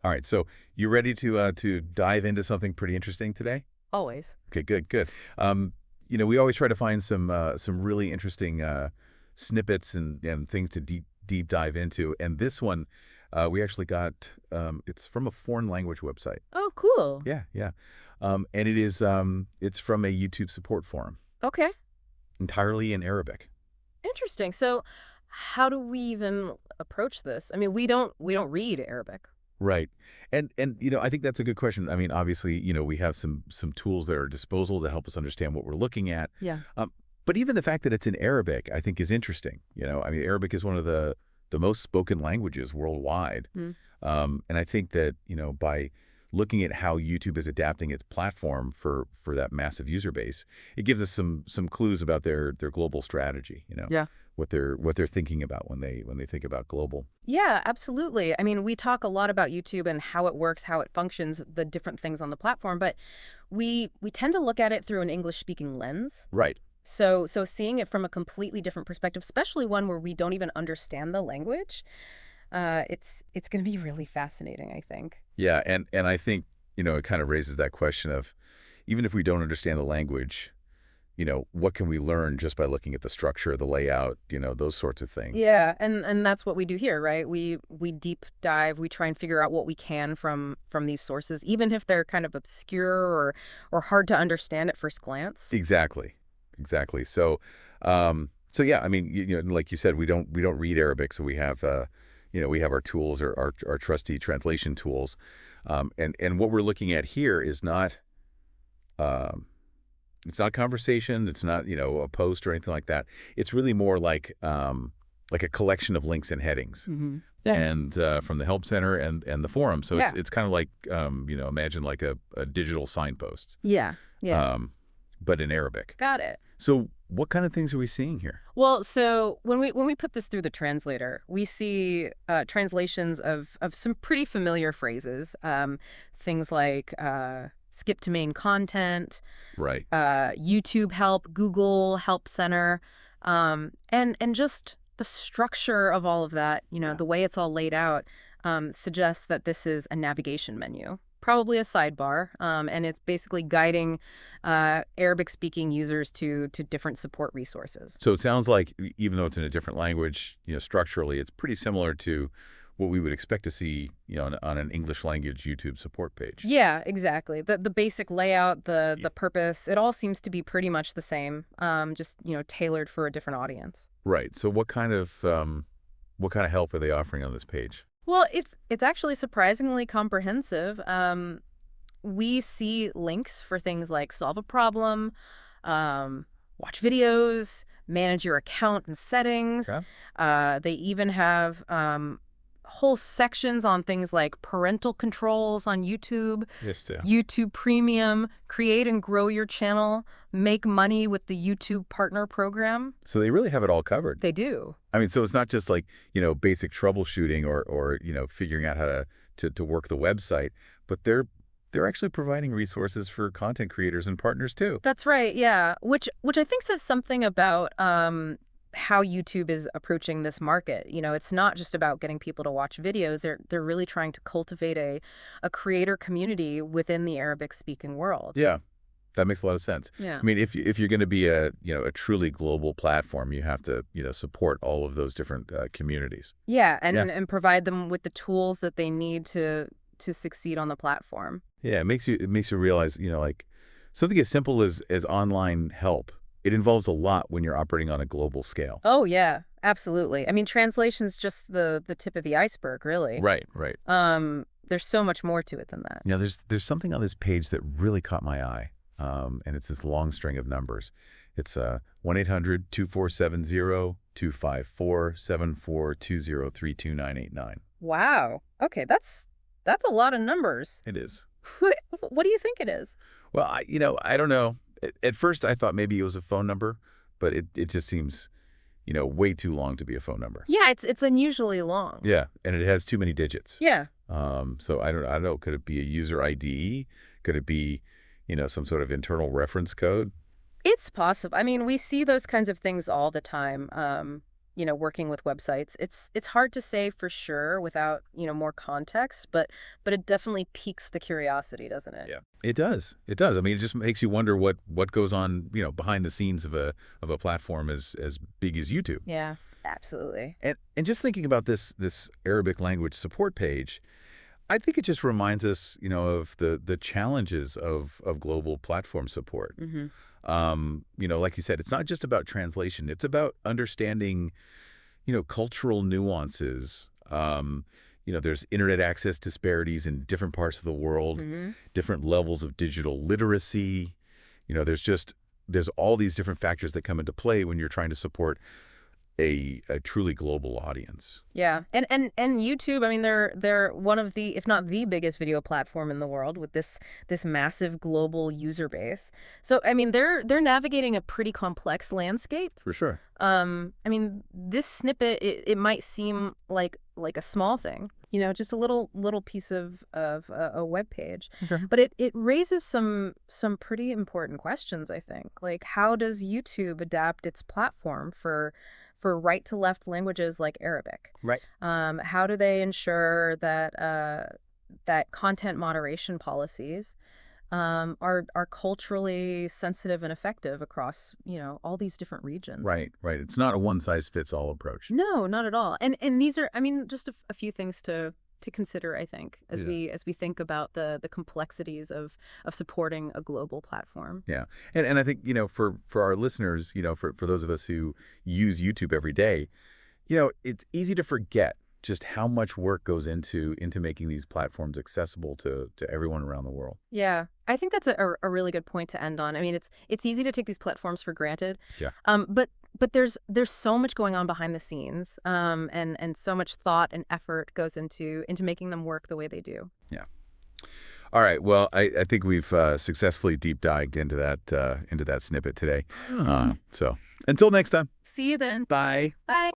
All right, so you ready to dive into something pretty interesting today? Always. Okay, good, good. We always try to find some really interesting snippets and things to deep dive into. And this one, we actually got it's from a foreign language website. Oh, cool. Yeah, yeah. And it's from a YouTube support forum, Okay. entirely in Arabic. Interesting. So, how do we even approach this? I mean, we don't read Arabic. Right. And I think that's a good question. I mean, obviously, we have some tools that are at disposal to help us understand what we're looking at. Yeah. But even the fact that it's in Arabic, I think is interesting. I mean, Arabic is one of the most spoken languages worldwide. Hmm. And I think that, by looking at how YouTube is adapting its platform for that massive user base, it gives us some clues about their global strategy, Yeah. what they're thinking about when they think about global. Yeah, absolutely. I mean, we talk a lot about YouTube and how it works, how it functions, the different things on the platform, but we tend to look at it through an English-speaking lens. Right. So seeing it from a completely different perspective, especially one where we don't even understand the language, it's going to be really fascinating, I think. Yeah, and I think, it kind of raises that question of, even if we don't understand the language, what can we learn just by looking at the structure, the layout, those sorts of things. Yeah, and that's what we do here, right? We deep dive, we try and figure out what we can from these sources, even if they're kind of obscure or hard to understand at first glance. Exactly. Exactly. So yeah, I mean, like you said, we don't read Arabic, so we have our tools, or our trusty translation tools. And what we're looking at here is not um it's not conversation, it's not, a post or anything like that. It's really more like a collection of links and headings. Yeah. And from the help center and the forum. So Yeah. it's kind of like, imagine like a digital signpost, Yeah. Yeah. but in Arabic. Got it. So what kind of things are we seeing here? Well, so when we put this through the translator, we see translations of some pretty familiar phrases, things like skip to main content, Right. YouTube help, Google help center, and just the structure of all of that. Yeah. The way it's all laid out suggests that this is a navigation menu. Probably a sidebar, and it's basically guiding Arabic-speaking users to different support resources. So it sounds like, even though it's in a different language, structurally, it's pretty similar to what we would expect to see, on an English language YouTube support page. Yeah, exactly. The basic layout, the purpose, it all seems to be pretty much the same, just tailored for a different audience. Right. So what kind of help are they offering on this page? Well, it's actually surprisingly comprehensive. We see links for things like solve a problem, watch videos, manage your account and settings. Okay. They even have whole sections on things like parental controls on YouTube, Yes, too. YouTube Premium, create and grow your channel, make money with the YouTube Partner Program. So they really have it all covered. They do. I mean, so it's not just like, basic troubleshooting or figuring out how to work the website, but they're actually providing resources for content creators and partners too. That's right, yeah. Which I think says something about how YouTube is approaching this market. It's not just about getting people to watch videos. They're really trying to cultivate a creator community within the Arabic-speaking world. Yeah, that makes a lot of sense. Yeah. I mean, if you're going to be a truly global platform, you have to support all of those different communities. Yeah, and, Yeah. and provide them with the tools that they need to succeed on the platform. Yeah, it makes you realize, like, something as simple as online help. It involves a lot when you're operating on a global scale. Oh, yeah, absolutely. I mean, translation's just the tip of the iceberg, really. Right, right. There's so much more to it than that. Now, there's something on this page that really caught my eye, and it's this long string of numbers. It's 1-800-247-0-254-7420-32989. Wow. Okay, that's a lot of numbers. It is. What do you think it is? Well, I don't know. At first, I thought maybe it was a phone number, but it just seems, way too long to be a phone number. Yeah, it's unusually long. Yeah, and it has too many digits. Yeah. So I don't know. Could it be a user ID? Could it be, some sort of internal reference code? It's possible. I mean, we see those kinds of things all the time. working with websites. It's hard to say for sure without, more context, but it definitely piques the curiosity, doesn't it? Yeah. It does. It does. I mean, it just makes you wonder what goes on, behind the scenes of a platform as big as YouTube. Yeah, absolutely. And just thinking about this Arabic language support page, I think it just reminds us, of the challenges of global platform support. Hmm. Like you said, it's not just about translation. It's about understanding, cultural nuances. There's internet access disparities in different parts of the world, Hmm. different levels of digital literacy. There's all these different factors that come into play when you're trying to support a truly global audience. Yeah. And YouTube, I mean, they're one of the, if not the biggest video platform in the world with this massive global user base. So, I mean, they're navigating a pretty complex landscape. For sure. I mean, this snippet, it might seem like a small thing, just a little piece of a web page, Okay. but it raises some pretty important questions, I think. Like, how does YouTube adapt its platform for right to left languages like Arabic? Right. How do they ensure that content moderation policies are culturally sensitive and effective across, all these different regions? Right. It's not a one-size-fits-all approach. No, not at all. And these are, I mean, just a few things to consider, I think, as we think about the complexities of supporting a global platform. Yeah. And I think, for our listeners, for those of us who use YouTube every day, it's easy to forget just how much work goes into making these platforms accessible to everyone around the world. Yeah, I think that's a really good point to end on. I mean, it's easy to take these platforms for granted. Yeah. But there's so much going on behind the scenes, and so much thought and effort goes into making them work the way they do. Yeah. All right. Well, I think we've successfully deep dived into that snippet today. So until next time. See you then. Bye. Bye.